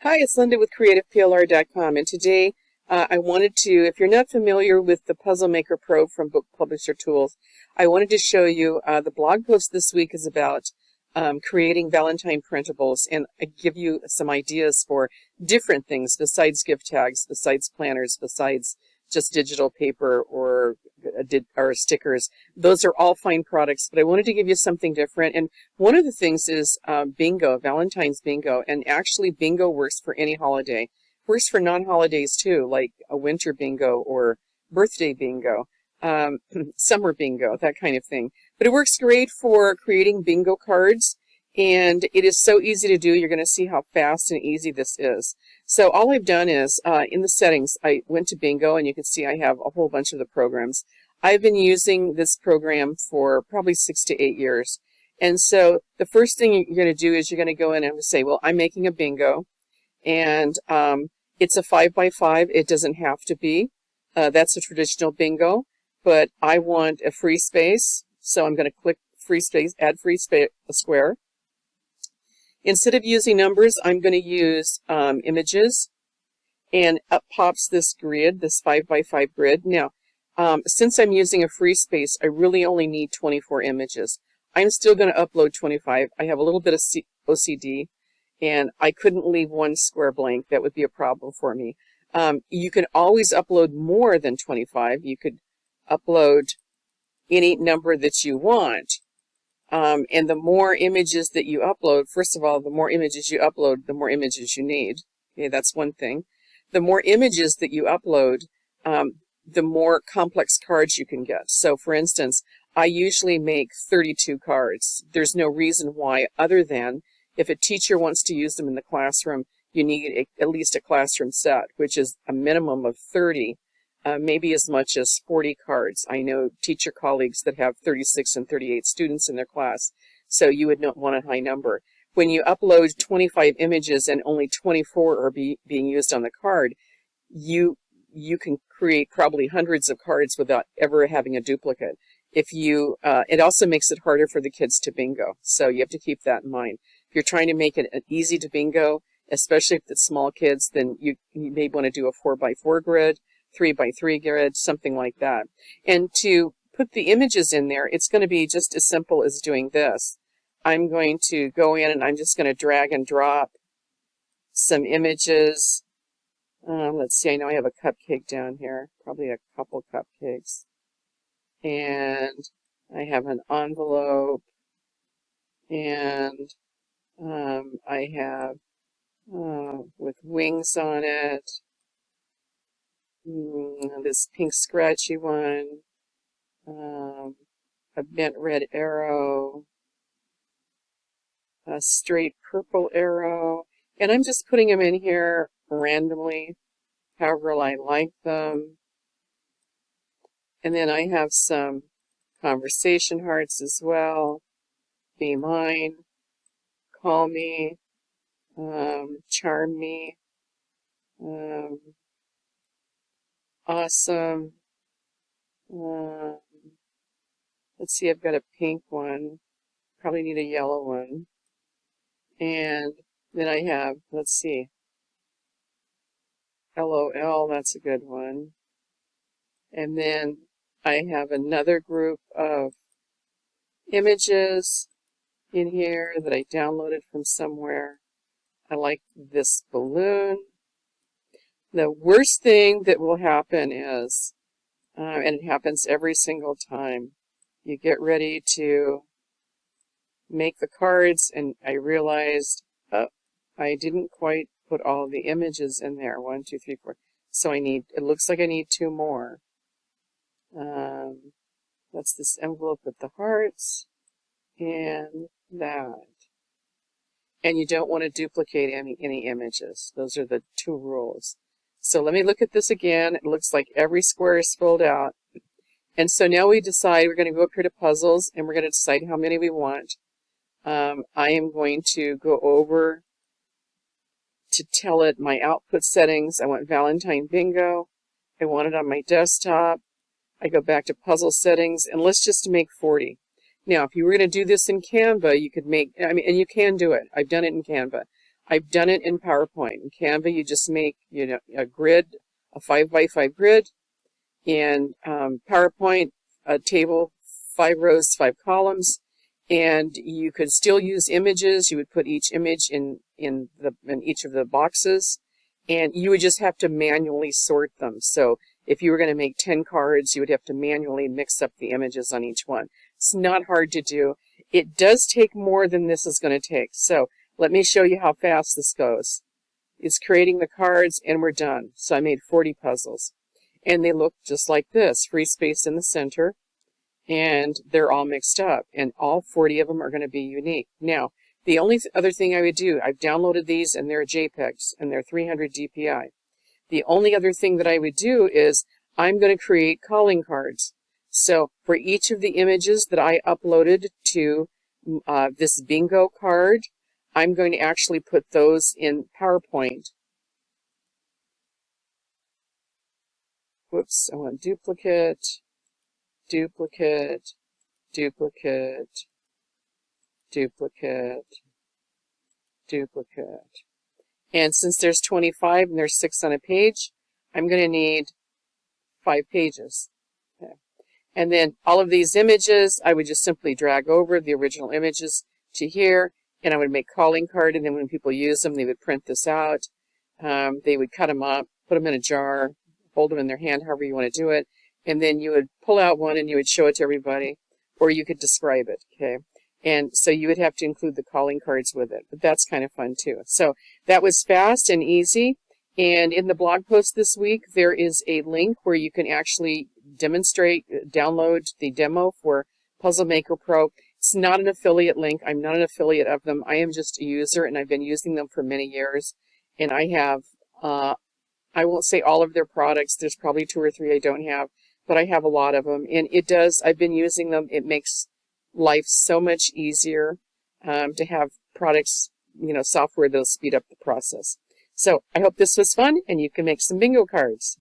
Hi, it's Linda with CreativePLR.com, and today I wanted to, if you're not familiar with the Puzzle Maker Pro from Book Publisher Tools, I wanted to show you the blog post this week is about creating Valentine printables, and I give you some ideas for different things besides gift tags, besides planners, besides just digital paper or stickers. Those are all fine products, but I wanted to give you something different. And one of the things is bingo, Valentine's bingo. And actually, bingo works for any holiday. Works for non-holidays too, like a winter bingo or birthday bingo, summer bingo, that kind of thing. But it works great for creating bingo cards. And it is so easy to do. You're going to see how fast and easy this is. So all I've done is, in the settings, I went to bingo, and you can see I have a whole bunch of the programs. I've been using this program for probably 6 to 8 years. And so the first thing you're going to do is you're going to go in and say, well, I'm making a bingo, and it's a 5x5. It doesn't have to be. That's a traditional bingo, but I want a free space. So I'm going to click free space, add free space, a square. Instead of using numbers, I'm going to use images, and up pops this grid, this 5x5 grid. Now, since I'm using a free space, I really only need 24 images. I'm still going to upload 25. I have a little bit of OCD, and I couldn't leave one square blank. That would be a problem for me. You can always upload more than 25. You could upload any number that you want. And the more images that you upload, first of all, the more images you upload, the more images you need. Okay, that's one thing. The more images that you upload, the more complex cards you can get. So, for instance, I usually make 32 cards. There's no reason why, other than if a teacher wants to use them in the classroom, you need at least a classroom set, which is a minimum of 30. Maybe as much as 40 cards. I know teacher colleagues that have 36 and 38 students in their class, so you would not want a high number. When you upload 25 images and only 24 are being used on the card, you can create probably hundreds of cards without ever having a duplicate. It also makes it harder for the kids to bingo, so you have to keep that in mind. If you're trying to make it easy to bingo, especially if it's small kids, then you may want to do a 4x4 grid, 3x3 grid, something like that. And to put the images in there, it's going to be just as simple as doing this. I'm going to go in and I'm just going to drag and drop some images. Let's see, I know I have a cupcake down here, probably a couple cupcakes. And I have an envelope, and I have with wings on it. This pink scratchy one, a bent red arrow, a straight purple arrow, and I'm just putting them in here randomly, however I like them. And then I have some conversation hearts as well. Be mine, call me, charm me, awesome. Let's see, I've got a pink one. Probably need a yellow one. And then I have, let's see, LOL, that's a good one. And then I have another group of images in here that I downloaded from somewhere. I like this balloon. The worst thing that will happen is, and it happens every single time, you get ready to make the cards, and I realized I didn't quite put all the images in there. 1, 2, 3, 4. So it looks like I need 2 more. That's this envelope with the hearts and that. And you don't want to duplicate any images. Those are the 2 rules. So let me look at this again. It looks like every square is filled out. And so now we decide we're going to go up here to puzzles, and we're going to decide how many we want. I am going to go over to tell it my output settings. I want Valentine Bingo. I want it on my desktop. I go back to puzzle settings, and let's just make 40. Now, if you were going to do this in Canva, you could make, and you can do it. I've done it in Canva. I've done it in PowerPoint. In Canva, you just make, a grid, a 5x5 grid. In PowerPoint, a table, 5 rows, 5 columns, and you could still use images. You would put each image in each of the boxes, and you would just have to manually sort them. So if you were going to make 10 cards, you would have to manually mix up the images on each one. It's not hard to do. It does take more than this is going to take. So let me show you how fast this goes. It's creating the cards, and we're done. So I made 40 puzzles. And they look just like this, free space in the center, and they're all mixed up, and all 40 of them are going to be unique. Now, the only other thing I would do, I've downloaded these, and they're JPEGs, and they're 300 DPI. The only other thing that I would do is I'm going to create calling cards. So for each of the images that I uploaded to this bingo card, I'm going to actually put those in PowerPoint. Whoops, I want duplicate, duplicate, duplicate, duplicate, duplicate. And since there's 25 and there's 6 on a page, I'm going to need 5 pages. Okay. And then all of these images, I would just simply drag over the original images to here, and I would make calling card, and then when people use them, they would print this out. They would cut them up, put them in a jar, hold them in their hand, however you want to do it, and then you would pull out one and you would show it to everybody, or you could describe it, okay? And so you would have to include the calling cards with it, but that's kind of fun too. So that was fast and easy, and in the blog post this week, there is a link where you can actually download the demo for Puzzle Maker Pro. It's not an affiliate link. I'm not an affiliate of them. I am just a user, and I've been using them for many years, and I have I won't say all of their products. There's probably 2 or 3 I don't have, but I have a lot of them. And I've been using them. It makes life so much easier to have products, software that'll speed up the process. So I hope this was fun, and you can make some bingo cards.